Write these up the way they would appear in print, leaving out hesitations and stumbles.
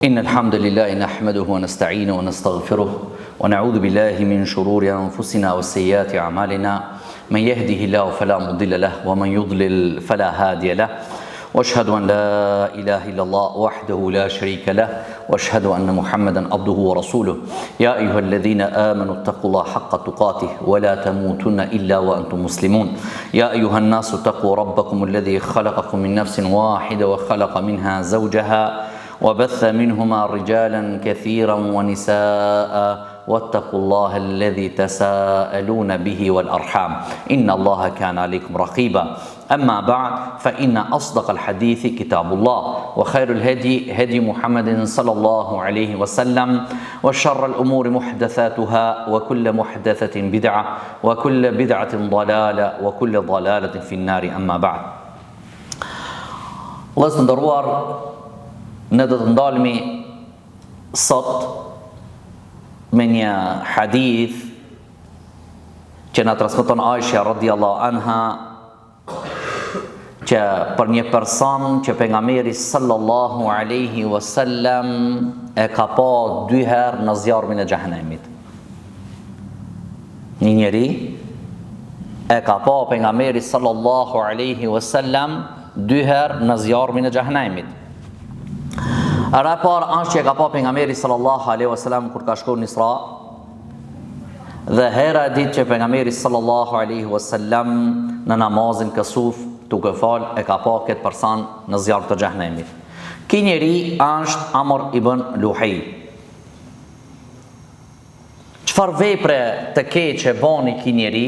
إن الحمد لله نحمده ونستعينه ونستغفره ونعوذ بالله من شرور أنفسنا وسيئات أعمالنا من يهده الله فلا مضل له ومن يضلل فلا هادي له وأشهد أن لا إله إلا الله وحده لا شريك له وأشهد أن محمدا عبده ورسوله يا أيها الذين آمنوا اتقوا الله حق تقاته ولا تموتن إلا وأنتم مسلمون يا أيها الناس اتقوا ربكم الذي خلقكم من نفس واحدة وخلق منها زوجها وبث منهما رجالا كثيرا ونساء واتقوا الله الذي تساءلون به والأرحام إن الله كان عليكم رقيبا أما بعد فإن أصدق الحديث كتاب الله وخير الهدي هدي محمد صلى الله عليه وسلم وشر الأمور محدثاتها وكل محدثة بدعة وكل بدعة ضلالة وكل ضلالة في النار أما بعد. الله سندروار ne do të ndalemi sot me një hadith që na transmeton Aisha radhiyallahu anha, që për një person që pejgamberi sallallahu alaihi wasallam e ka pa dy herë në zjarmin e xhehenemit. Një njeri e ka pa pejgamberi sallallahu alaihi wasallam dy herë në zjarmin e xhehenemit. Ara par është që e ka pa pejgamberi sallallahu alaihi wasallam kur ka shkuar në Isra, dhe hera e ditë që pejgamberi sallallahu alaihi wasallam në namazin kësuf duke fal e ka pa këtë person në zjarr të xhehenemit. Ky njeri është Amr ibn Luhej. Çfarë vepre të keqe bani ky njeri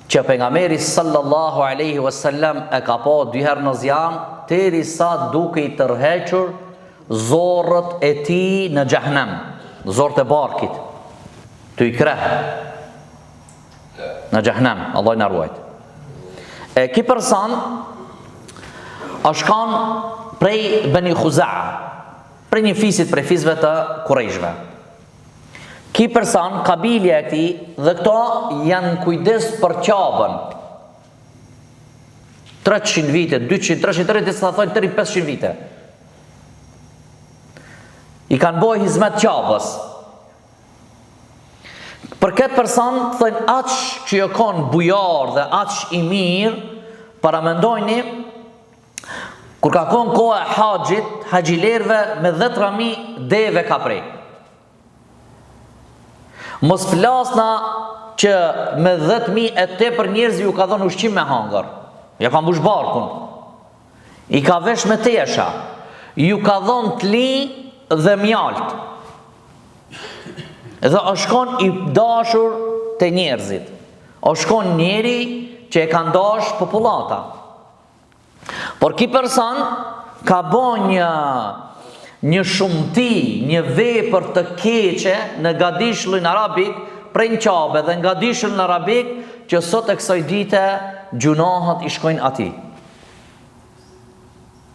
që pejgamberi sallallahu alaihi wasallam e ka pa dy herë në zjarr, derisa duke i tërhequr zorrët e tij në xhehenem, zorrët e barkit, të i kreh në xhehenem, Allah na ruajt. Ky person është kanë prej Bani Khuza'a, prej një fisit prej fisëve të Kurejshve. Ky person, kabilja e këtij, dhe këto janë kujdes për Qabën. 300 vite, 200, 300, 300, sa thonë 500 vite. I kanë bojë hizmet Qabës. Për këtë person, thënë aq që jo konë bujar dhe aq i mirë, paramendojni, kur ka konë koha e haxhit, haxhilerve me 10.000 deve ka prej. Mos flasna që me 10.000 e tepër njerëz ju ka dhënë ushqim me hangër. Ja ka mbush barkun. I ka vesh me tesha. Ju ka dhënë tli dhe mjalt. Dhe është kon i dashur te njerëzit. Është kon njeri që e ka dash popullata. Por ky person ka bën një shumëti, një vepër të keqe në gadishëllin arabik, prej në Qabe dhe në gadishëllin arabik, që sot e kësaj dite gjunahat i shkojnë ati.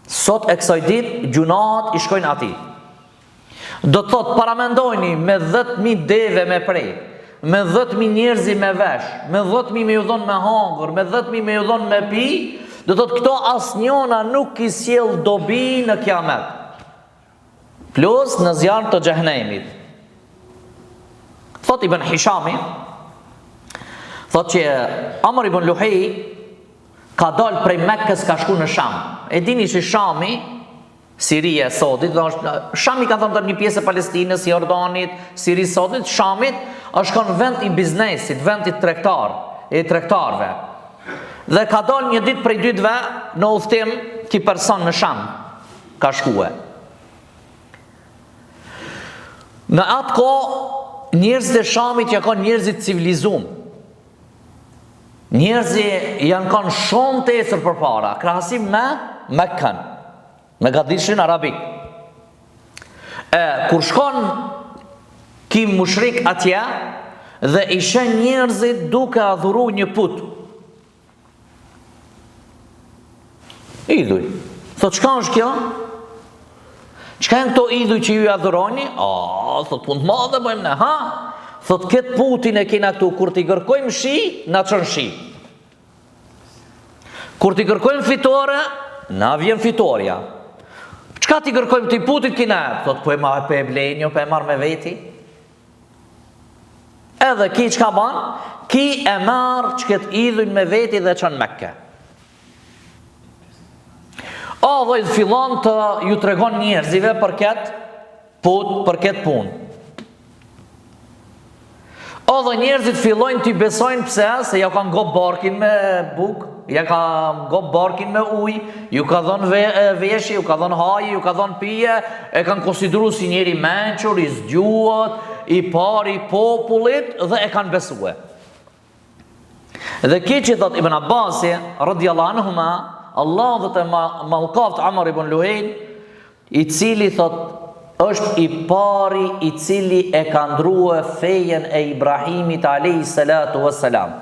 Sot e kësaj ditë gjunahat i shkojnë ati. Do të thot, paramendojni me 10.000 deve me prej, me 10.000 njerëzi me vesh, me 10.000 me ju dhonë me hangër, me 10.000 me ju dhonë me pi, do të thot, këto asnjona nuk i sjell dobi në kiamet. Plus në zjarr të xhehenemit. Thot Ibn Hishami, thot që Amr ibn Luhej ka dalë prej Mekkës, ka shku në Sham. E dini që Shami, Siria e sodit, Shami ka thënë një pjesë e Palestinës, Jordanit, Siri sodit, Shamit është kanë vend i biznesit, vend i tregtarëve. Dhe ka dalë një ditë prej dytve në udhtim ky person në Sham ka shkuar. Në atë kohë njerëzit e Shamit janë kanë njerëzit civilizum. Njerëzit janë kanë shumë të esër përpara, krahasim me Mekkën, me gadishin arabik. Kur shkon ky mushrik atje dhe i shën njerëzit duke adhuru një put. Idhuj. Thot, çka është kjo? Çka janë këto idhuj që ju adhuroni? Thot, punë të madhe bëjmë ne, ha? Thot, këtë putin e kena këtu, kur t'i kërkojmë shi, na çon shi. Kur t'i kërkojmë fitore, na vjen fitoria. Çka ti kërkojmë ti putit kina? Thot po e marr pe bleni, po e marr me veti. Edhe ki çka ban? Ki e marr çket idhun me veti dhe çon Mekke. Dhe fillon të ju tregon njerëzive për këtë put, për këtë punë. Dhe njerëzit fillojnë t'i besojnë pse, se ja kanë gop barkin me buk, ja kanë gop barkin me ujë, ju ka dhënë veshje, ju ka dhënë haje, ju ka dhënë pije, e kanë konsideruar si njeri mençur, i zgjuar, i pari i popullit dhe e kanë besuar. Dhe ki që thot Ibn Abbasi radhiyallahu anhuma, Allah dhe të mallkaft Amr ibn Luhejn, i cili thot është i pari i cili e ka ndrua fejen e Ibrahimit alayhi salatu wassalam.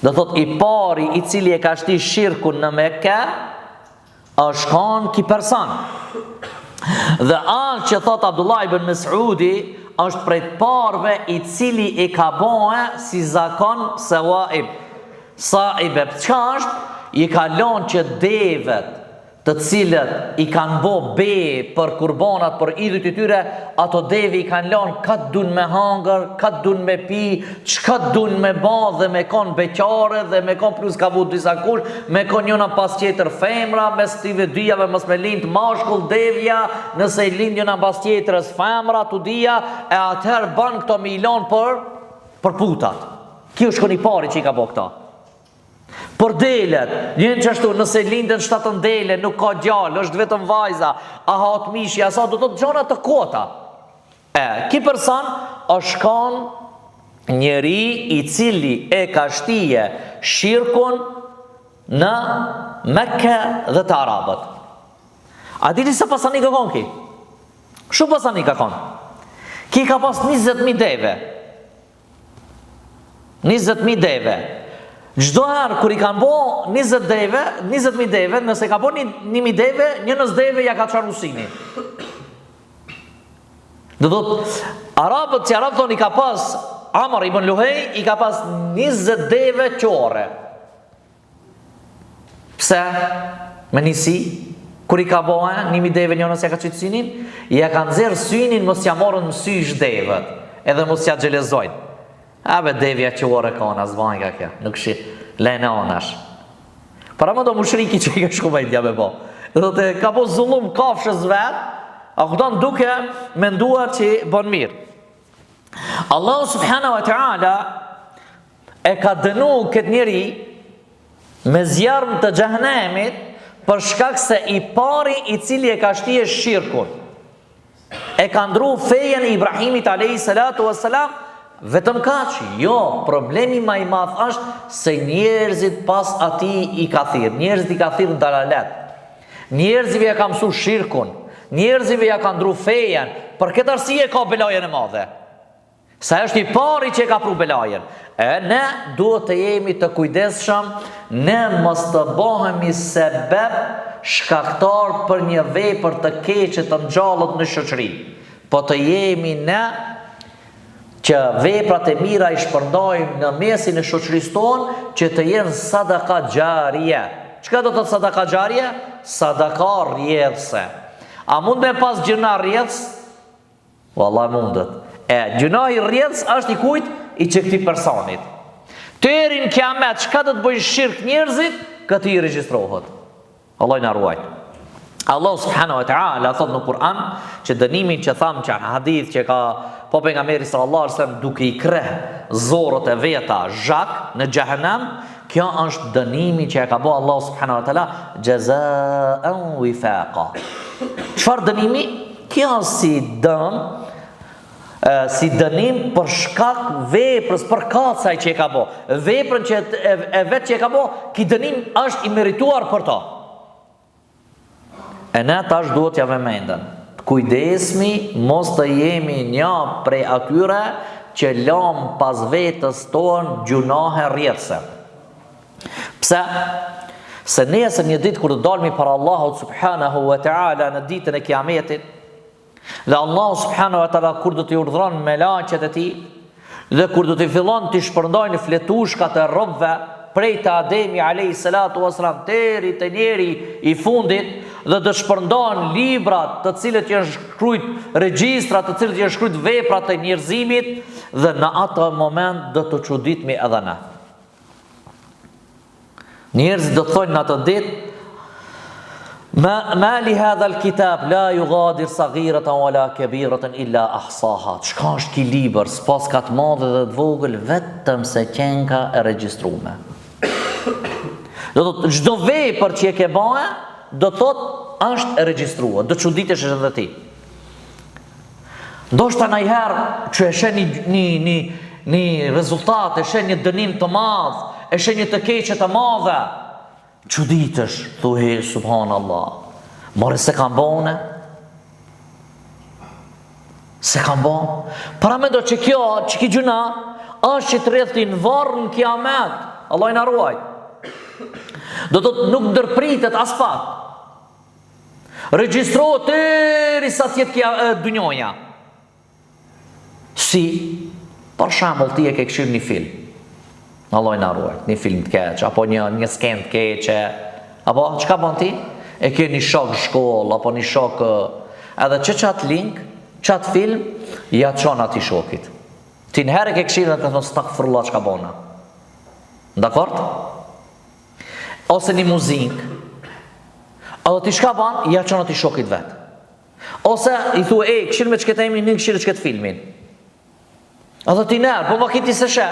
Dhe thot i pari i cili e ka shti shirkun në Mekke, është kanë ki person. Dhe anë që thot Abdullah ibn Mas'udi, është prej të parve i cili e ka bëhe si zakon saib. Çka është? I ka lënë që devet të cilët i kanë bo be për kurbanat, për idhujt e tyre, ato devi i kanë lënë këtë dun me hangër, këtë dun me pi, çka dun me ba dhe me kon beqare dhe me kon plus ka vu disa kush, me kon njëna pas tjetër femra, mes tive dyjave mos me lind mashkull devja, nëse i lind njëna pas tjetërës femra, tu dija, e atëherë ban këto me i lënë për putat. Kjo është koni pari që i ka bo këta. Por delet, njën që ashtu, nëse lindën 7 dele, nuk ka gjallë, është vetëm vajza, a hat mishi, asa do të gjona të kota. Ki person është kanë njeri i cili e ka shtije shirkun në Mekke dhe të Arabët. A dini se pasani ka konë ki? Shumë pasani ka konë. Ki ka pas 20.000 deve. 20.000 deve. Çdo herë kur i kanë bo 20.000 deve, nëse ka bo 1.000 deve, njënës deve ja ka qarë usini. Dhe thot, Arabët, që Arabët thonë i ka pas, Amr ibn Luhej, i ka pas 20 deve qore. Pse? Me njësi, kur i ka bo 1.000 deve njënës ja ka qëtë usinin, ja kanë zerë synin mos ja morën mësysh devet, edhe mos ja gjelezojnë. Abe devja që ore ka ona, zbajnë ka kja, nuk shi, lene onash. Para më do mushriki që i ka shkumejtja me bo. Dhe të ka po zullum kafshës vet, a këton duke menduar që bon mirë. Allah subhanahu wa ta'ala e ka dënu këtë njeri me zjarëm të xhehenemit për shkak se i pari i cili e ka shtije shirkun. E ka ndru fejen e Ibrahimit alayhi salatu wassalam. Vetëm kaq, jo, problemi ma i madh është se njerëzit pas ati i ka thirë. Njerëzit i ka thirë në dalalet. Njerëzive ja ka mësu shirkun. Njerëzive ja ka ndru fejen. Për këtë arsye ka belajen e madhe. Sa është i pari që e ka pru belajen. Ne duhet të jemi të kujdesshëm, ne mos të bëhemi sebeb shkaktar për një vepër të keqe të ngjallët në shoqëri. Po të jemi ne që veprat e mira i shpërndajmë në mesin e shoqërisë tonë, që të jenë sadaka xharie. Çka do të thotë sadaka xharie? Sadaka rrjedhse. A mund me pas gjuna rrjedhës? Vallahi mundet. Gjunahi rrjedhës është i kujt? I këtij personit. Deri në kiamet, çka do të bëjnë shirk njerëzit? Këtë i regjistrohet. Allah i na ruaj. Allah subhanahu wa ta'ala thot në Kur'an që dënimin që thamë që hadith që ka po pejgamberi sallallahu alaihi wasallam duke i kreh zorët e veta zhak në xhehenem, kjo është dënimi që e ka bëu Allah subhanahu wa ta'ala jazaan wifaqa. Çfarë dënimi? Kjo si dënim për shkak veprës për kacaj që e ka bëu. Veprën që e vetë që e ka bëu, ki dënim është i merituar për to. E ne tash duhet ja vëmendën. Kujdesmi mos të jemi një prej atyre që lam pas vetës tonë gjunahe rrjedhse. Pse? Se nesër një ditë kur të dalmi para Allahut subhanahu wa ta'ala në ditën e kiametit, dhe Allahu subhanahu wa ta'ala kur do t'i urdhron melaqet e tij, dhe kur do t'i fillon t'i shpërndajnë fletushkat e robëve prej të Ademi alayhi salatu wassalam deri te njeri i fundit, dhe do shpërndohen librat të cilët janë shkruajt, regjistra të cilët janë shkruajt veprat e njerëzimit, dhe në atë moment do të çuditemi edhe ne. Njerëzit do të thonë në atë ditë: Ma li hadha al-kitab la yughadir saghiratan wala kabiratan illa ahsaha. Çka është ky libër, s'pas ka të madhe dhe të vogël, vetëm se qenka e regjistruar. Do të thotë çdo vepër që e ke bënë, do të thotë është e regjistruar. Do çuditesh edhe ti. Ndoshta ndonjëherë që e sheh një rezultat, e sheh një dënim të madh, e sheh një të keqe të madhe, çuditesh, thuaj subhanallah. More se kam bënë? Se kam bënë? Para mendo që kjo, që ki gjuna, është që të rrethtin varr në kiamet. Allah i na ruaj. Do të thotë nuk ndërpritet as pak. Regjistrohet derisa të jetë dunjoja. Si, për shembull, ti e ke këshir një film. Allah i na ruaj, një film të keq, apo një sken të keqe, apo çka bën ti? E ke një shok shkollë, apo një shok, edhe çat link, çat film, ja çon atij shokit. Ti në herë ke këshirë dhe ka thonë stakfirullah çka bona. Dakord? Ose një muzikë, edhe ti çka bën, ja çon atij shokit vet. Ose i thua, këshirë me çka temi, një këshirë çka filmin. Edhe ti nërë, po ma kiti se she.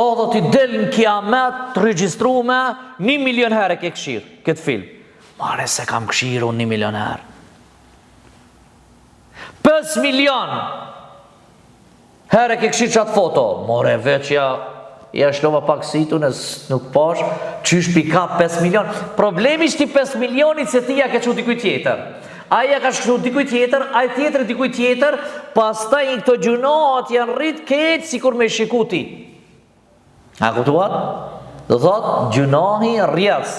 Edhe ti del në kiamet të regjistrume 1 milion herë ke këshirë, këtë film. Mare se kam këshirë unë 1 milion herë. 5 milion herë ke këshirë qatë foto. More veç ja shlova pak situ nuk pash, qysh pika 5 milion. Problemi shti 5 milionit se ti ja ke që dikuj tjetër. Aja ka shkru dikuj tjetër, aj tjetër dikuj tjetër, pastaj i këto gjunohat janë rrit keq si kur me shiku ti. A kuptuat? Do thot, gjunohi rrjedh.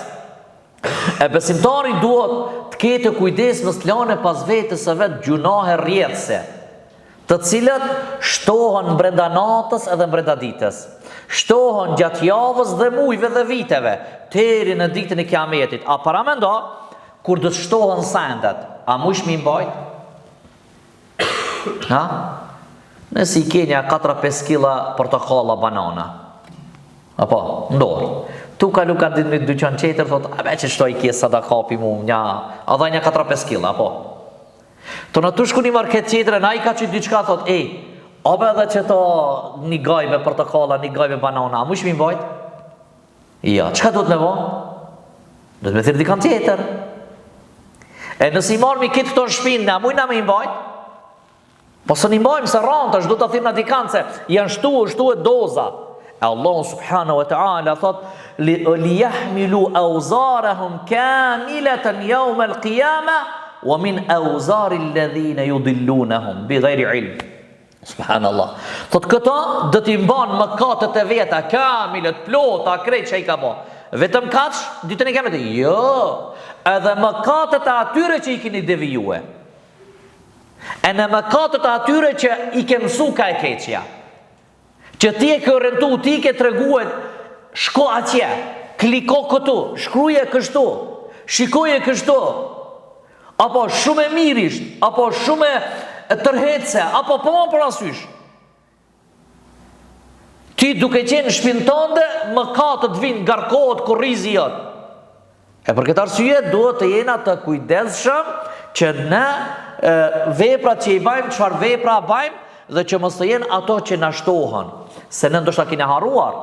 E besimtari duhet të ketë kujdes mos të lane pas vetës së vet gjunohe rrjedhse, të cilët shtohen brenda natës edhe brenda ditës. Shtohen gjatë javës dhe mujve dhe viteve, deri në ditën e kiametit. A para mendo, kur do të shtohen sendet, a mush mi mbajt? Ha? Nësi i kenja 4-5 kila portokalla banana. Apo, ndorë. Tu ka luka ditë në dyqan qeter, thot, a be që shtoj kje sa da kapi mu, nja, a dha nja 4-5 kila, apo. Të në tu shku një market qeter, na i ka që dyqka, thot, a be edhe që to një gajbe portokalla, një gajbe banana, a mush mi mbajt? Ja, qka do të me bo? Do të me thirë dikant tjetër. E nësi marmi kitë këto në shpinë, a mujna me imbajt? Po së një mbajmë se ranta, është do të thirë në dikant se janë shtu e doza. E Allah subhanahu wa ta'ala thot, li jahmilu auzarahum kamilatan jaume l'qiyama, wa min auzari alladhina yudillunahum bi ghairi ilm. Subhanallah. Thot këto do t'i mban mëkatet e veta, kamilet, plota, krejt që i ka bo. Vetëm kaç, ditën e kiametit? Jo, edhe mëkatet e atyre që i keni devijue. E në mëkatet e atyre që i ke mësu ka e keqja. Që ti e ke orientu, ti ke treguar, shko atje, kliko këtu, shkruje kështu, shikoje kështu, apo shumë e mirisht, apo shumë e tërhetse, apo po më për asysh. Ti duke qenë shpinë tënde, mëkatet vinë, garkohet, kurrizi jot. E për këtë arsye duhet të jena të kujdesshëm që ne veprat që i bajmë, çfarë vepra bajmë, dhe që mos të jenë ato që na shtohen. Se ne ndoshta kina haruar.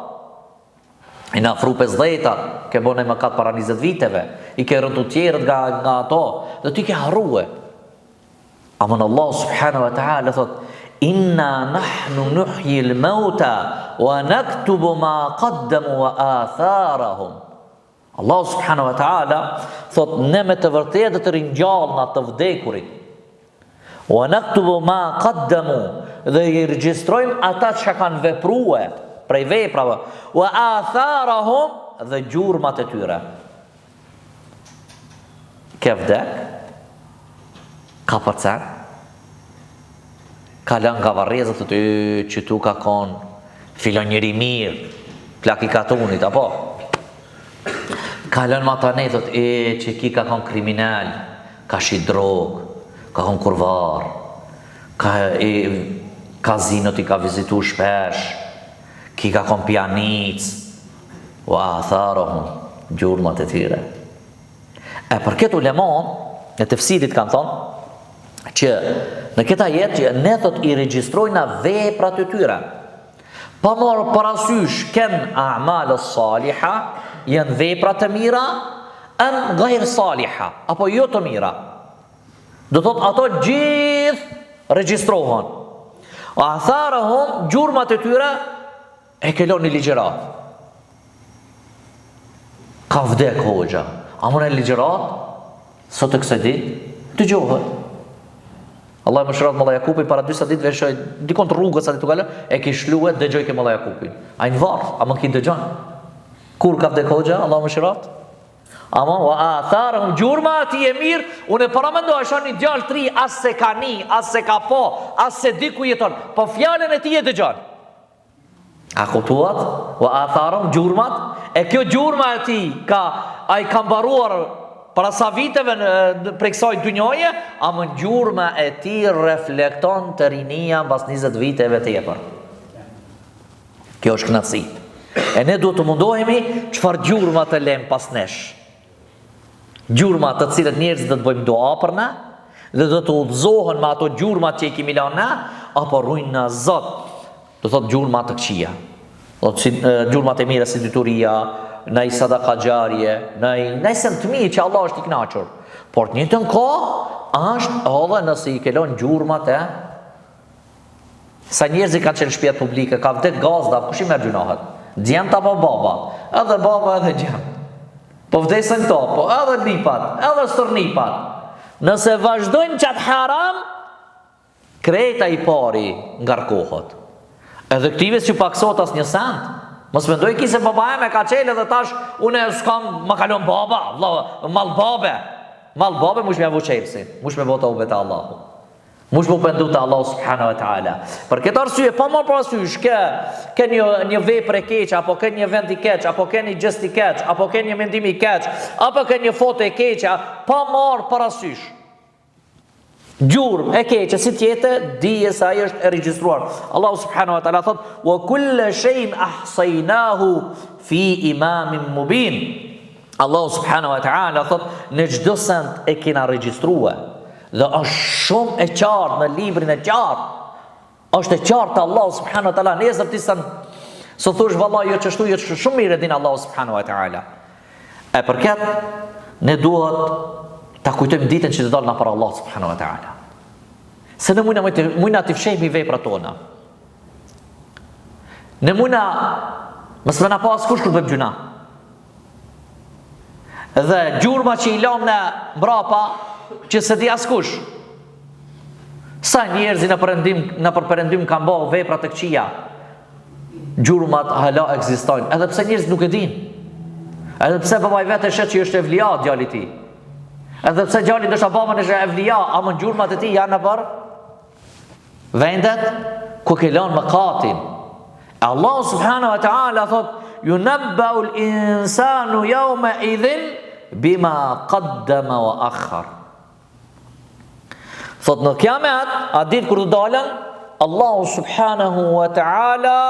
I na afru 50-ta, ke bënë mëkat para 20 viteve, i ke rëndu tjerët nga ato, dhe ti ke harrue. Amën Allah subhanahu wa ta'ala thot, inna nahnu nuhyi al-mauta wa naktubu ma qaddamu wa atharahum. Allah subhanahu wa ta'ala thot, ne me të vërtetë të ringjallna të vdekurit. Wa naktubu ma qaddamu, dhe i regjistrojmë ata që kanë veprue prej veprave, wa atharahum, dhe gjurmat e tyre. Ke vdek, ka përcen, ka lën nga varrezët të që tu ka konë filon njëri mirë, plak i katunit, apo Ka lënë ma të netët, që ki ka konë kriminal, ka shi drogë, ka konë kurvar, kazinot i ka vizitu shpesh, ki ka konë pianic, wa atharohum, gjurmat e tyre. E për këtë ulemon, në tefsirit kanë thonë, që në këta jetë që ne thot i regjistrojna veprat e tyre, pa marrë parasysh ken a'malës saliha, janë veprat të mira, an gajrë saliha, apo jo të mira. Do thot ato gjithë regjistrohen. O atharahum, gjurmat e tyre, e kelon një ligjerat. Ka vdek hoxha, a mune ligjerat, sot e kësaj dit, të gjohet. Allah më shërat Molla Jakupi para 20 ditë veshoj dikon të rrugës aty të kalë, e ki shluet dëgjoj ke Molla Jakupin. Ai në varr, a më ki dëgjon. Kur ka vdek hoxha, Allah më shërat? Ama wa atharahum, gjurma ati e mirë, unë e paramendo e shoh një djalë tri, as se ka ni, as se ka po, as se di ku jeton, po fjalën e tij e dëgjon. A kuptuat? Wa atharahum, gjurmat, e kjo gjurma e tij ai ka mbaruar para sa viteve prej kësaj dynjoje, a më gjurma e tij reflekton të rinia mbas 20 viteve tepër. Kjo është kënaqësi. E ne duhet të mundohemi çfarë gjurma të lëm pas nesh. Gjurma të cilët njerëzit do të bëjmë dua për na, dhe do të udhëzohen me ato gjurmat që i kemi lënë na, apo rujnë na Zot. Do thotë gjurma të këqija. Do të gjurmat e mira si dituria, në i sadaka gjarje, në i sen të mirë që Allah është i knaqur. Por të njëjtën kohë është edhe nëse i kelon gjurmat e sa njerëzit kanë qenë në shtëpiat publike, ka vdek gazda, kush i merr gjunahet? Djemt apo baba? Edhe baba edhe djemt. Po vdesën këto, po edhe nipat, edhe stërnipat. Nëse vazhdojnë qatë haram, kreta i pari ngarkohet. Edhe këtive që paksot as një sent. Mos mendoj ki se baba e me ka qele dhe tash une s'kam ma kalon baba, mal babe mush me avu qelsin, mush me vota u beta Allahu, mush me u pendu të Allahu subhanahu wa ta'ala. Për këtë arsye, pa marrë parasysh ke një vepër e keq, apo ke një vend i keq, apo ke një gjest i keq, apo ke një mendim i keq, apo ke një foto e keq, pa marrë parasysh gjurmë e keqe si tjetë, dije se ai është e regjistruar. Allahu subhanahu wa taala thot: "Wa kullu shay'in ahsaynahu fi imamin mubin." Allahu subhanahu wa taala thot: "Në çdo send e kena regjistruar." Dhe është shumë e qartë në librin e qartë. Është e qartë Allahu subhanahu wa taala. Nesër ti so thosh vallahi jo çështu, jo shumë mirë din Allahu subhanahu wa taala. E përket ne duhet ta kujtojmë ditën që të dalë na para Allah subhanahu wa ta'ala. Se ne mujna të fshejmë i veprat tona. Ne mujna mësë me na pas kush kur bëjmë gjuna. Dhe gjurma që i lam në mbrapa që se di as kush. Sa njerëzi në përperendim kanë bëu veprat të këqija. Gjurmat hala ekzistojnë, edhe pse njerëzit nuk e din. Edhe pse babaj vetë shet që është evlia djali i tij. Edhe pse djali ndoshta babën është evlia, ama gjurmat e tij janë për vendet ku ke lënë mëkatin. Allah subhanahu wa ta'ala thot: "Yunabba'u al-insanu yawma idhin bima qaddama wa akhar." Thot në kiamet, a ditë kur të dalën, Allah subhanahu wa ta'ala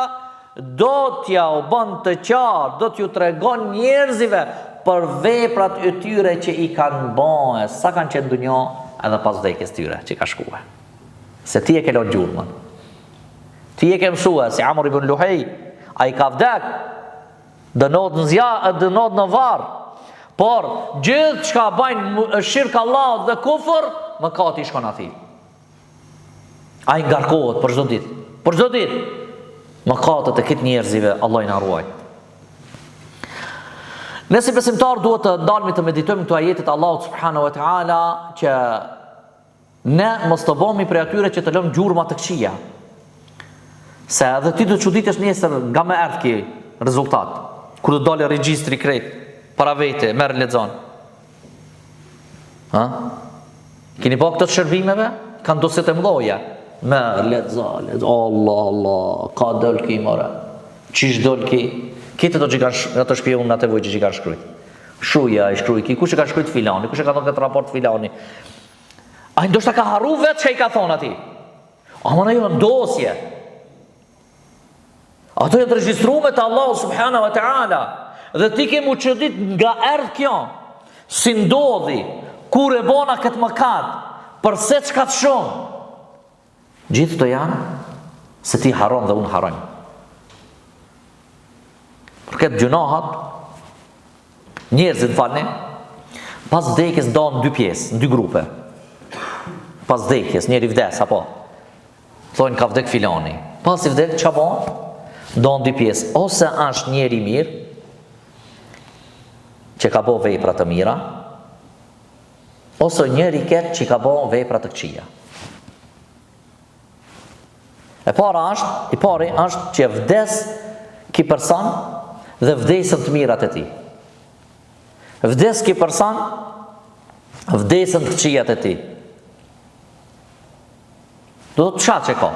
do t'ja u bën të qartë, do t'ju tregon njerëzive për veprat e tyre që i kanë bënë, sa kanë qenë në dunjë edhe pas vdekjes tyre që ka shkuar. Se ti e ke lënë gjurmën. Ti e ke mësuar si Amr ibn Luhej, ai ka vdek, dënohet në varr. Por gjithë çka bajnë shirk Allah dhe kufër, mëkati shkon atij. Ai ngarkohet për çdo ditë. Për çdo ditë. Mëkatet e këtë njerëzive Allah i na ruaj. Ne si besimtar duhet të dalmi të meditojmë këto ajetet Allahut subhanahu wa ta'ala që ne mos të bëhemi prej atyre që të lëmë gjurma të këqija. Se edhe ti do të çuditesh nesër nga më erdh ki rezultat. Kur do dalë regjistri krejt para vete, merr lexon. Ha? Keni pa këto shërbimeve? Kanë dosjet e mëdha. Merr lexon. Allah, ka dal ki more. Çish dal ki? Këtë do që kanë ato shpionat e vojë që kanë shkruajt. Shuja e shkruaj ki, kush e ka shkruajt filani, kush e ka thonë këtë raport filani. Ai ndoshta ka harru vetë çka i ka thonë atij. Ama në jo ndosje. Ato janë të regjistruar te Allahu subhanahu wa taala. Dhe ti ke mu çudit nga erdh kjo. Si ndodhi, kur e bona këtë mëkat, përse çka të shumë. Gjithë të janë se ti haron dhe unë harojnë. Për këtë gjunahat, njerëzit falni, pas vdekjes ndohen në dy pjesë, në dy grupe. Pas vdekjes, njeri vdes, apo? Thonë ka vdek filani. Pas i vdek, qa bon? Ndohen dy pjesë. Ose është njeri mirë, që ka bo vepra të mira, ose njeri ketë që ka bo vepra të këqija. I pari është që vdes ki person dhe vdesën të mirat e ti. Vdes ki person, vdesën të këqijat e ti. Do të qa që ka?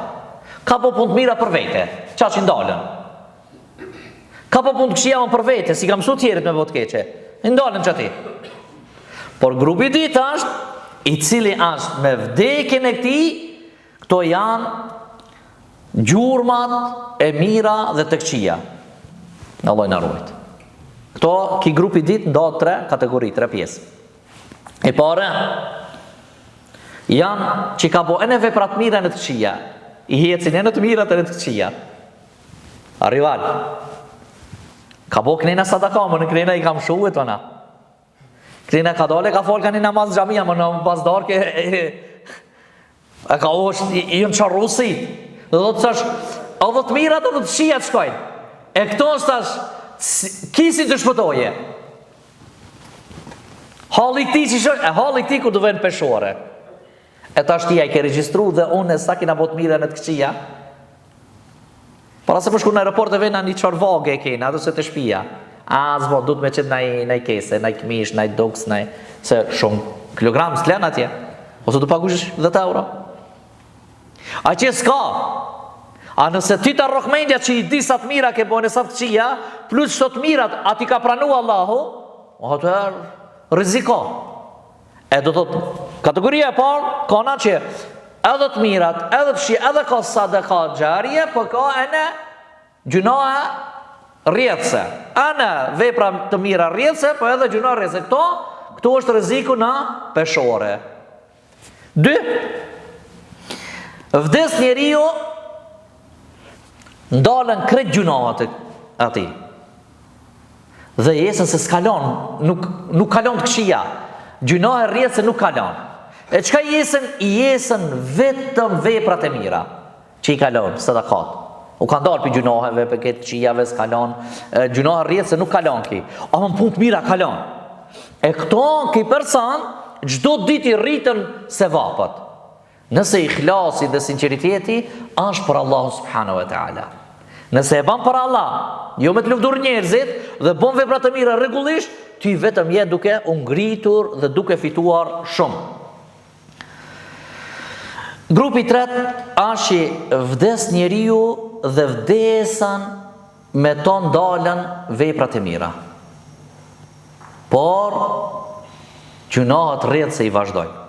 Ka po punë të mira për vete, qa që ndalën. Ka po punë të këqija më për vete, si ka mësu tjerit me botë keqe. Ndalën që ti. Por grupi ditë është, i cili është me vdekin e këti, këto janë gjurmat e mira dhe të këqija. Në Allah në ruajt. Këto, ki grupi ditë ndohet 3 kategori, 3 pjesë. E pare, janë që ka bo e në veprat mira e në të këqija. I hecin e në të mirat e në të këqija. Arrival. Ka bo kënina sadaka, më në kënina i kam shuhe të na. Kënina ka dole, ka folë ka një namaz gjamia, më në bazdar ke e ka është, i në qarrusit. Dhe do të thash, edhe të mirat edhe të këqija të shkojnë. E këto është tash, kisi të shpëtoje. Halli këti që shë, e halli këti ku të vënë peshore. E tash tia i ke regjistru dhe unë e sa kina bot mire në të këqia. Para se përshku në aeroport e vena një qarë vage e kena, ato se të shpia. A, zbo, du të me qëtë naj kese, naj këmish, naj doks, se shumë kilogram s'len atje. Ose du pagush 10 euro. A që s'ka. A nëse ti të rrokmendja që i di sa të mira ke bojnë e sa të këqia, plus që të mirat, a ti ka pranu Allahu, atëherë riziko. E do të kategoria e parë, kona që edhe të mirat, edhe të shi, edhe ka sadaka gjarje, për ka e në gjunoha rjetëse. E në vepra të mira rjetëse, për edhe gjunoha rjetëse. Këto është riziku në peshore. 2. Vdes njeriu, ndalën krejt gjunohat ati. Dhe jesën se s'kalon, nuk kalon të këshia. Gjunohet rjetë se nuk kalon. E qka jesën? I jesën vetëm veprat e mira që i kalon, sadakat. U ka ndalë për gjunoheve, për këtë qijave s'kalon. Gjunohet rjetë se nuk kalon ki. A më punë të mira kalon. E këto ki person, gjdo dit i rritën se vapët. Nëse i ikhlasi dhe sinceriteti, është për Allah subhanahu wa ta'ala. Nëse e ban për Allah, jo me të luftur njerëzit dhe bon vepra të mira rregullisht, ty vetëm je duke u ngritur dhe duke fituar shumë. Grupi 3 është vdes njeriu dhe vdesan me to ndalën veprat e mira. Por gjunohat rrjedh se i vazhdojnë.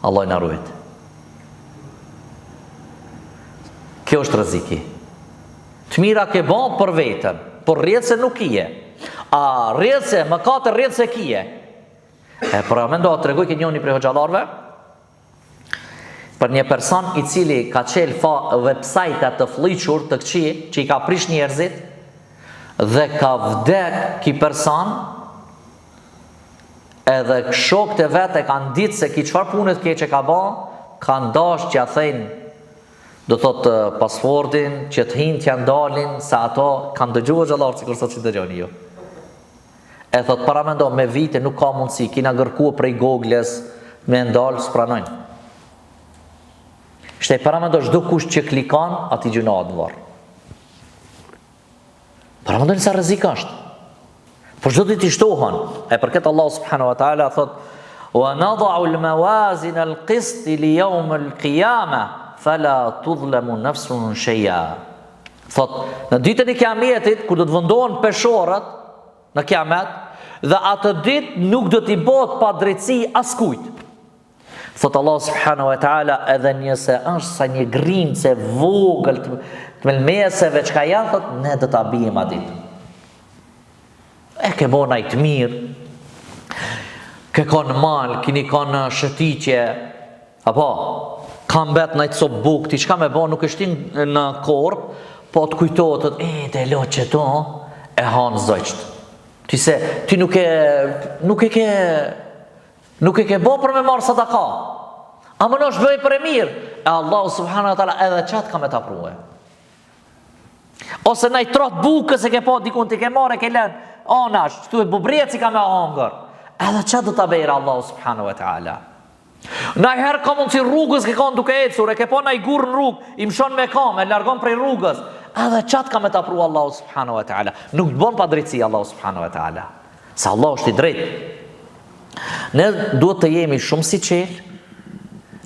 Allah i na ruajt. Kjo është rreziki. Të mira ke bon për vetën, por rrjedh se nuk kije. A rrjedh se mëkate rrjedh se kije. E pra mendo të tregoj ke njëri prej hoxhallarëve për një person i cili ka qel website të fliqur të këqi që i ka prish njerëzit dhe ka vdek ki person edhe shokët e vetë e kanë ditë se ki çfarë punët ke që ka ba, kanë dash që a thejnë do thotë pasportin, që të hinë që ndalin, se ato kanë dëgjuar xhallar si kërsa që dëgjoni ju. E thotë para mendo me vite nuk ka mundësi, kina gërkuar prej Googles me ndalë s'pranojnë. Shte para mendo çdo kush që klikon, ati gjunohet në varr. Para mendo sa rrezik është. Por çdo ditë i shtohen. E për këtë Allah subhanahu wa taala thotë wa nada'u al-mawazin al-qist li yawm al-qiyamah fala tudhlamu nafsun shay'a. Thot, në ditën e kiametit kur do të vendohen peshorët në kiamet, dhe atë ditë nuk do t'i bëhet pa drejtësi askujt. Thot Allah subhanahu wa taala, edhe nëse është sa një grimce vogël të melmeseve çka janë, thot ne do ta bijmë atë ditë. E ke bona i të mirë, ke konë mal, kini konë shëtiqje, apo kam bet në i të sopë buk, ti qka me bo nuk është në korp, po të kujtohet, të lo që to, e hanë zëqt. Ti se, ti nuk e ke bo për me marë sadaka, a më nësh bëj për e mirë, e Allah subhanahu wa ta'ala edhe qatë ka me ta pruhe. Ose në i trot bukës e ke po, dikun ti ke marë, e ke len, anash, që tu e bubrjet si ka me hangër, edhe qatë do ta bejrë Allah subhanahu wa ta'ala. Na i herë ka mund si rrugës ke konë duke ecur, e ke po na i gurë në rrugë, i mshon me kam, e largon prej rrugës, edhe qatë ka me ta pru Allah subhanahu wa ta'ala. Nuk të bon pa drejtësi Allah subhanahu wa ta'ala, sa Allah është i drejtë. Ne duhet të jemi shumë si qelë,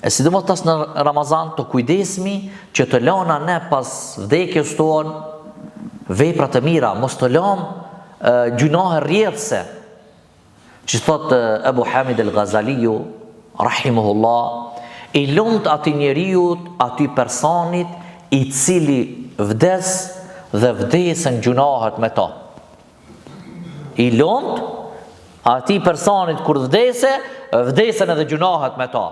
e si dhe më tas në Ramazan të kujdesmi që të lana ne pas vdekjes tonë vepra të mira, mos të lamë gjunahe rjedhse, që thot Ebu Hamid el-Ghazaliju rahimuhullah, i lumt ati njeriut, ati personit i cili vdes dhe vdesën gjunahet me ta. I lumt ati personit kur vdesën edhe gjunahet me ta.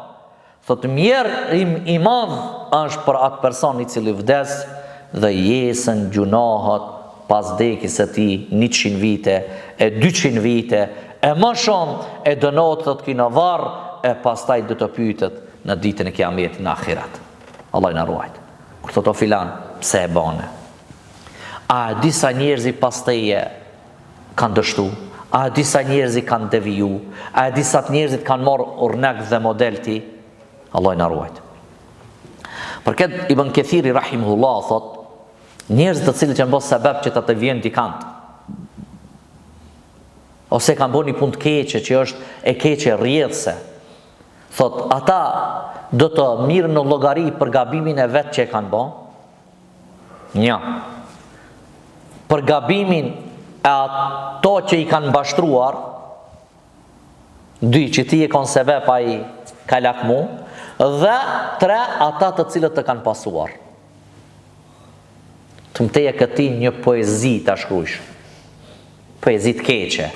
Thot mjerë i madh është për atë person i cili vdes dhe jesën gjunahet pas vdekjes së tij 100 vite, e 200 vite, e më shumë e dënohet thot kina varr, e pastaj do të pyetet në ditën e kiametit në ahiret. Allah na ruajt. Kur thot o filan, pse e bane? A disa njerëzi pas teje kanë dështu? A disa njerëzi kanë deviju? A disa njerëzit kanë marrë urnek dhe model ti? Allah na ruajt. Për këtë Ibn Kathiri rahimahullah thot, njerëzit të cilët janë bërë sebeb që të vjen dikant, ose kanë bërë një punë të keqe që është e keqe rrjedhse, thot ata do të mirë në llogari për gabimin e vet që e kanë bërë. Një, për gabimin e ato që i kanë mbashtruar. Dy, që ti e kanë sebeb ai ka lakmu. Dhe tre, ata të cilët të kanë pasuar. Të mteje këti një poezi të shkrujsh, poezi të keqe,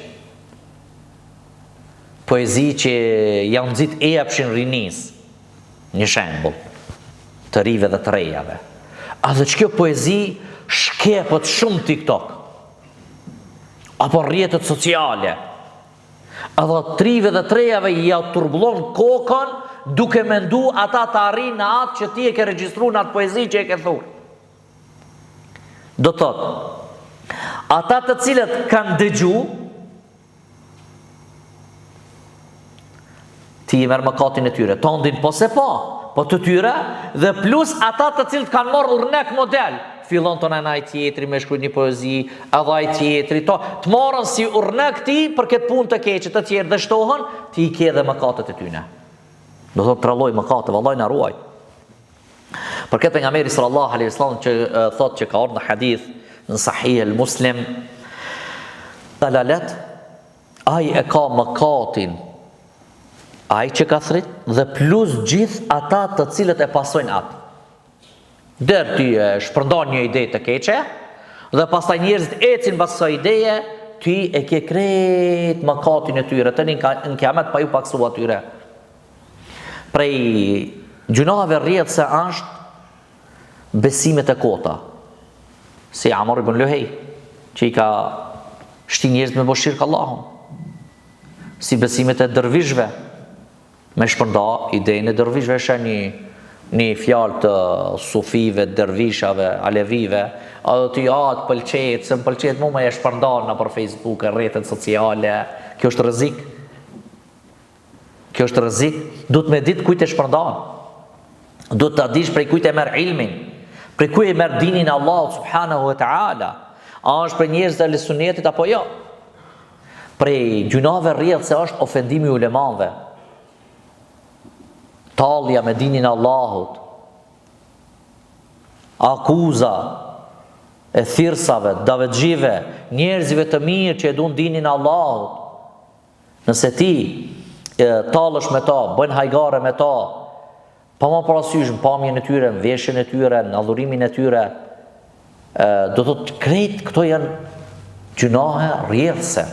poezi që janë nëzit e apshin rinis, një shembull të rive dhe të rejave. A dhe që kjo poezi shkepët shumë TikTok, apo rrjetet sociale, a dhe të rive dhe të rejave ja turbullon kokën, duke mendu ata të arrin në atë që ti e ke regjistru në atë poezi që e ke thurë. Do të thotë, ata të cilët kanë dëgju, ti i merë mëkatin e tyre, të ndin po se po të tyre, dhe plus ata të cilët kanë marrë urnek model, fillon të nëna i tjetri me shkruaj një poezi, edhe i tjetri, të marrën si urnek ti për këtë punë të keqe, të tjerë dhe shtohen, ti i ke dhe mëkatet e tyne. Do të tralloj mëkateve, Allah na ruaj. Për këtë pejgamberi sallallahu alaihi wasallam që thotë që ka ardhur në hadith në Sahih al-Muslim, dalalet, ai e ka mëkatin, ai që ka thrit dhe plus gjithë ata të cilët e pasojnë atë. Der ti e shpërndon një ide të keqe dhe pastaj njerëzit ecin pas kësaj ideje, ti e ke krejt mëkatin e tyre, tani në kiamet pa ju paksu atyre. Prej gjunave rrjedhse është besimet e kota, si Amr ibn Luhej, që i ka shti njerëz me bo shirk Allahun, si besimet e dërvishve, me shpërnda idejnë e dërvishve, është një fjalë të sufive, dërvishave, alevive, a do t'i atë pëlqet, se më pëlqet mu me e shpërnda në për Facebook, rrjetet sociale, kjo është rrezik. Kjo është rrezik, duhet me ditë kujt e shpërndan. Duhet ta dish prej kujt e merr ilmin, prej kujt e merr dinin e Allahut subhanahu wa taala. A është për njerëz të sunetit apo jo? Prej gjunave rrjedhse është ofendimi i ulemave, tallja me dinin e Allahut, akuza, e thirrsave, davetxhive, njerëzve të mirë që e duan dinin e Allahut. Nëse ti talësh me ta, bën hajgare me ta, pa më parasysh në pamjen e tyre, në veshjen e tyre, në adhurimin e tyre, do të krejt këto janë gjunahe rrjedhse.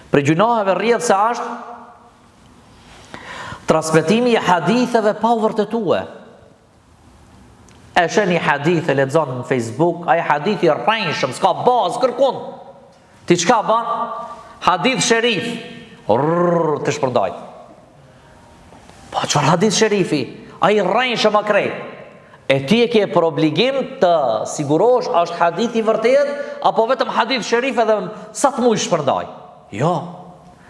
Për gjunaheve rrjedhse është transmetimi i haditheve pa u vërtetuar. E shën një hadith e lexon në Facebook, ai hadith i rrënjshëm, s'ka bazë kërkun. Ti çka ban? Hadith sherif. Të shpërndaj. Po çfarë hadith sherifi? Ai rrënjshëm a krejt. E ti e ke për obligim të sigurosh a është hadith i vërtet apo vetëm hadith sherif edhe sa të mujë shpërndaj. Jo.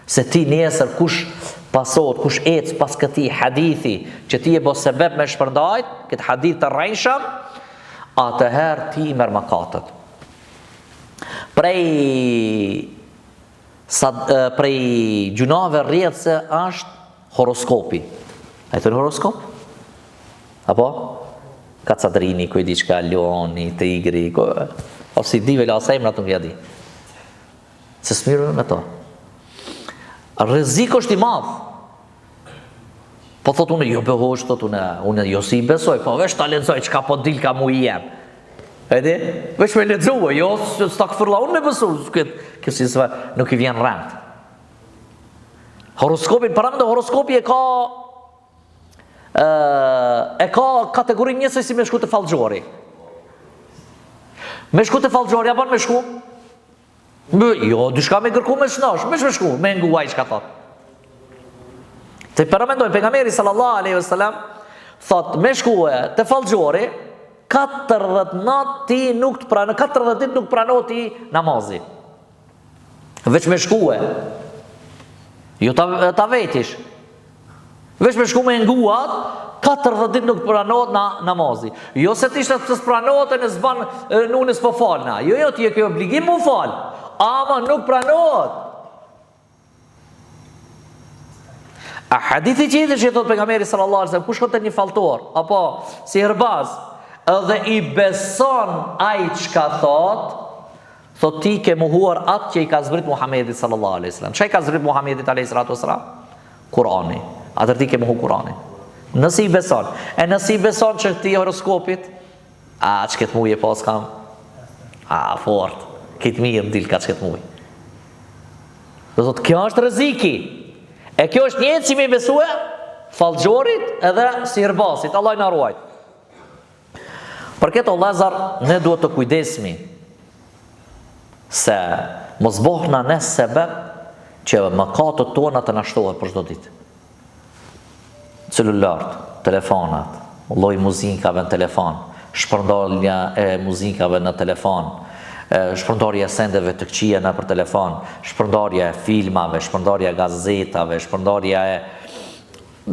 Se ti nesër kush pasot, kush ecë pas këtij hadithi që ti e bë sebeb me shpërndajt, këtë hadith të rrënjshëm, atëherë ti merr mëkatet. Prej gjunave rrjedhse është horoskopi. A e thënë horoskop? Apo? Kacadrini, kuj diçka, leoni, tigri, ose i dive la asajmë atë nuk ja di. Se smirë me to. Rrezik është i madh. Po thot unë jo behosh, thot unë jo si besoj, po vesh ta lexoj çka po dil ka mu i jam. Edhe vesh me lexoj, jo stakfirullah unë me besu, kjo si se nuk i vjen rand. Horoskopin para mendoj horoskopi e ka kategorinë njësoj si me shku të fallxhori. Me shku të fallxhori apo me shku? Jo, dyshka me kërku me shnosh, me shku, me nguaj çka thot. Të paramendoj pejgamberi sallallahu alaihi wasallam thot me shkue të fallxhori 40 natë ti nuk të pranohet, 40 ditë nuk pranohet ti namazi. Veç me shkue. Jo ta vetish. Veç me shku me nguat 40 ditë nuk pranohet namazi. Jo se ti ishte të spranohet e në zban nunës po falna. Jo, ti e ke obligim mu fal. Ama nuk pranohet. A hadithi tjetër që thot pejgamberi sallallahu alaihi wasallam, kush shkon te një falltor apo si herbaz, edhe i beson ai çka thot ti ke mohuar atë që i ka zbrit Muhamedi sallallahu alaihi wasallam. Çka i ka zbrit Muhamedit alaihi salatu wasallam? Kurani. Atër ti ke mohu Kurani. Nësi i beson. E nësi i beson që ti horoskopit, që këtë muje pas kam, fort, këtë mirë m'dil ka që këtë muje. Dhe thot, kjo është rreziki. E kjo është njëtë që mi besue, fallxhorit edhe si herbasit, Allah i na ruaj. Për këtë o Lazar, ne duhet të kujdesmi, se mos bohna ne sebeb që mëkatët tona të nashtohet për çdo ditë. Celulart, telefonat, lloj muzikave në telefon, shpërndarja e muzikave në telefon, shpërndarja e sendeve të këqija në për telefon, shpërndarja e filmave, shpërndarja e gazetave, shpërndarja e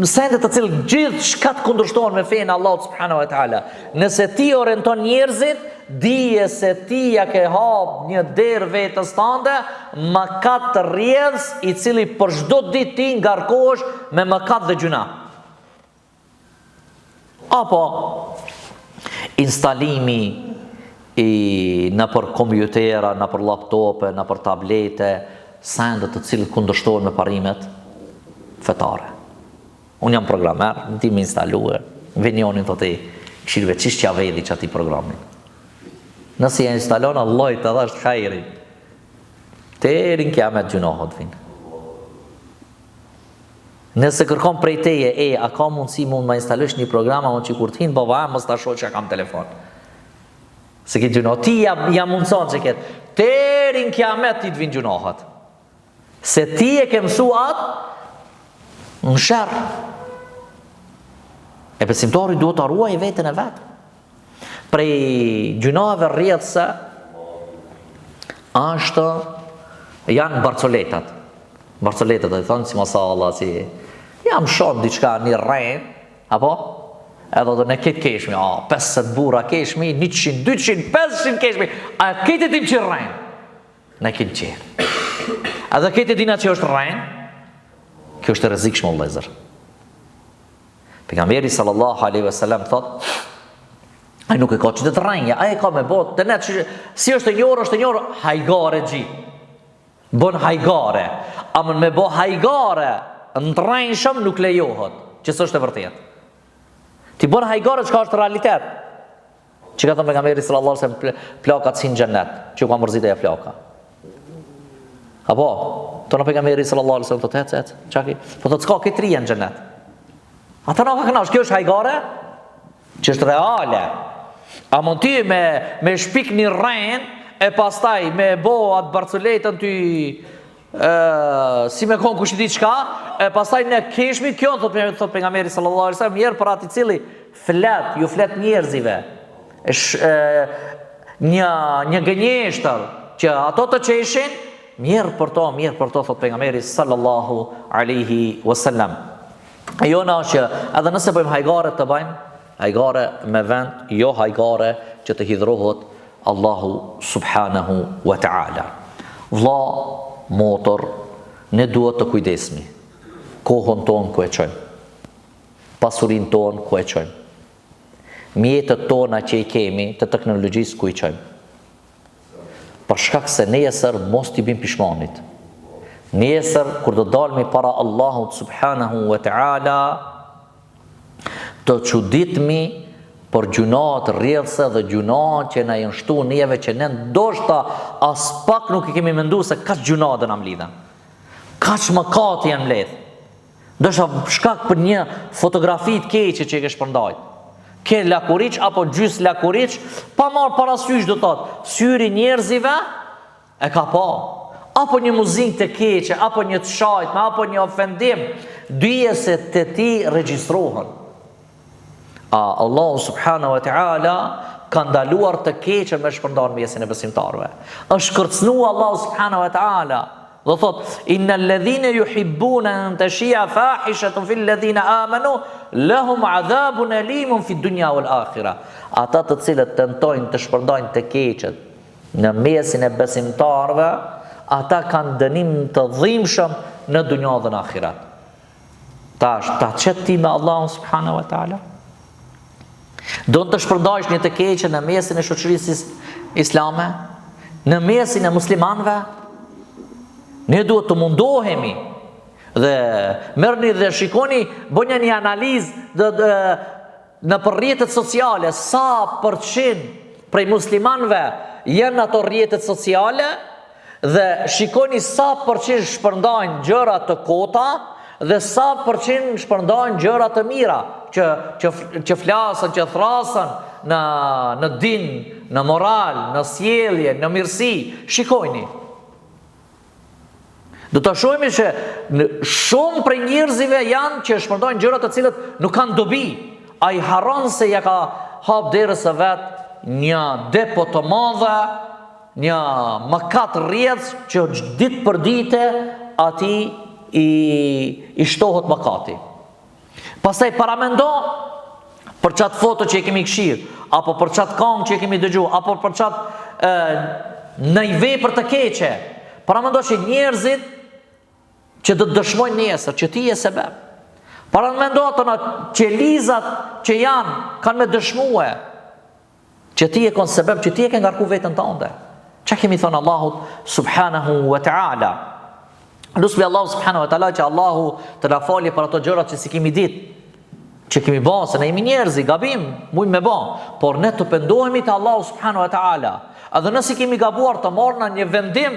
sende të cilë gjithë shka të kundërshtohen me fenë Allahu subhanahu wa taala. Nëse ti orienton njerëzit, dije se ti ja ke hap një derë vetës tande, mëkat të rrjedhës i cili për çdo ditë ti ngarkohesh me mëkat dhe gjuna. Apo instalimi në për kompjutera, në për laptope, në për tablete, sende të cilët kundërshtohen me parimet fetare. Unë jam programer, në ti me instaluar, venjonin të te këshirve qishtë që avedi që ati programin. Nësi e instalon, Allah i të dhe është kajri. Te erin kiamet gjunohot vinë. Nëse kërkom prej teje, a ka mundësi mund ma instalush një program, a mund që kur t'hin, baba, mës të asho që kam telefon. Se këtë gjunohot, ti ja mundëson që këtë, te erin kiamet ti t'vin gjunohot. Se ti e ke mësu atë, në shërë. E besimtari duhet të ruaj vetën e vetë. Prej gjunave rrjedhse janë barcoletat. Barcoletat dhe thonë si masalla, si jam shonë diçka një rrenë, apo? Edhe dhe ne këtë keshmi, 50 bura keshmi, 100, 200, 500 keshmi, a këtë tim që rrenë? Ne këtë qenë. Edhe këtë dina që është rrenë, kjo është e rrezikshme o vëllezër. Pejgamberi sallallahu alaihi wasallam thot: Ai nuk e ka që të rrenja, ai e ka me bot të net, si është e njërë, hajgare gji. Bën hajgare. Amën me bo hajgare në të rrenjshëm nuk lejohet, që së është e vërtet. Ti bën hajgare që ka është realitet. Që ka thënë pejgamberi sallallahu alaihi wasallam, plakat si në xhennet, që ka mërzit e plaka. Apo, tonë pejgamberi sallallahu alaihi wasallam thotë ec, çaki, po thotë s'ka këtë rije në xhennet. Ata nuk kanë, kjo është hajgare, që është reale. A mund ti me shpik një rren e pastaj me bo atë barculetën ty si me konë kush i di çka, e pastaj ne keshmi kjo, thot pejgamberi sallallahu alaihi wasallam, mirë për atë i cili ju flet njerëzive. Një gënjeshtër që ato të qeshin, mirë për to, thot pejgamberi sallallahu alaihi wasallam. Jo na që edhe nëse bëjmë hajgare të bëjmë hajgare me vend, jo hajgare që të hidhrohet Allahu subhanahu wa ta'ala. Vlla, motor, ne duhet të kujdesmi. Kohën tonë ku e qojmë, pasurin tonë ku e qojmë, mjetët tona që i kemi të teknologjisë ku i qojmë. Për shkak se nesër mos t'i bim pishmanit. Nesër, kur do dalmi para Allahu subhanahu wa ta'ala, të çuditmi për gjunat rrjedhse dhe gjunat që na janë shtu njeve që ne ndoshta as pak nuk i kemi mendu se kaq gjunat dhe na mlidhen. Kaq mëkate janë mbledh. Ndoshta shkak për një fotografi të keqe që e ke shpërndajt. Ke lakuriç apo gjys lakuriç, pa marrë parasysh do thot, syri njerëzive e ka pa. Apo një muzikë të keqe, apo një të shajtme, apo një ofendim, dyje se të ti regjistrohen. Allahu subhanahu wa ta'ala ka ndaluar të keqen me shpërndarë mesin e besimtarve. Është kërcënua Allahu subhanahu wa ta'ala dhe thot, innal ladhina yuhibbuna an tashia fahishatun fil ladhina amanu lahum adhabun alimun fid dunya wal akhirah. Ata të cilët tentojnë të shpërndajnë të keqet në mesin e besimtarve, ata kanë dënim të dhimbshëm në dunja dhe në akhirat. Ta qëtë ti me Allahu subhanahu wa ta'ala? Do të shpërndajsh një të keqe në mesin e shoqërisë islame, në mesin e muslimanve? Ne duhet të mundohemi dhe merrni dhe shikoni, bëni një analizë në rrjetet sociale, sa përqind prej muslimanve janë ato rrjetet sociale, dhe shikoni sa përqind shpërndajnë gjëra të kota dhe sa përqind shpërndajnë gjëra të mira, që flasën, që thrasën në din, në moral, në sjellje, në mirësi. Shikojni. Do të shohim që shumë prej njerëzive janë që shpërndajnë gjëra të cilët nuk kanë dobi. Ai harron se ja ka hap derës së vet një depo të madhe, një mëkat rrjedh që ditë për ditë ati i shtohet mëkati. Pastaj paramendo për çat foto që e kemi këshir, apo për çat këngë që e kemi dëgju, apo për çat në vepër të keqe. Paramendo që njerëzit që do të dëshmojnë nesër që ti je sebeb. Paramendo ato qelizat që kanë me dëshmue që ti je kon sebeb, që ti je ke ngarku veten tënde. Çka kemi thënë Allahut subhanahu wa ta'ala? Lusbi Allahu subhanahu wa ta'ala që Allahu të na falë për ato gjërat që si kemi ditë, që kemi bërë, se ne jemi njerëzi, gabim, mujmë me bërë, por ne të pendohemi te Allahu subhanahu wa ta'ala. Edhe nëse kemi gabuar të marrna një vendim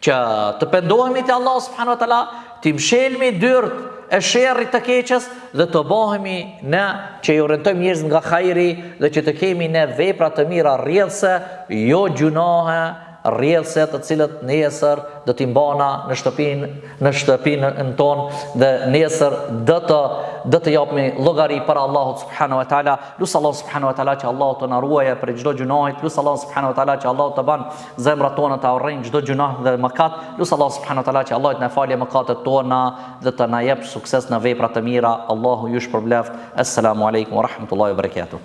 që të pendohemi te Allahu subhanahu wa ta'ala, të mshelmi dyrt e sherrit të keqes dhe të bëhemi ne që i orientojmë njerëz nga hajri dhe që të kemi ne vepra të mira rrjedhse, jo gjunohe rrjedhse të cilët nesër do t'i mbana në shtëpinë tonë dhe nesër do të japmi llogari para Allahut subhanahu wa taala. Lut Allahu subhanahu wa taala që Allahu të na ruajë për çdo gjunohet. Lut Allahu subhanahu wa taala që Allahu të ban zemrat tona të urrejnë çdo gjunoh dhe mëkat. Lut Allahu subhanahu wa taala që Allahu të na falë mëkatet tona dhe të na jap sukses në vepra të mira. Allahu ju shpërbleft. Assalamu alaikum wa rahmatullahi wa barakatuh.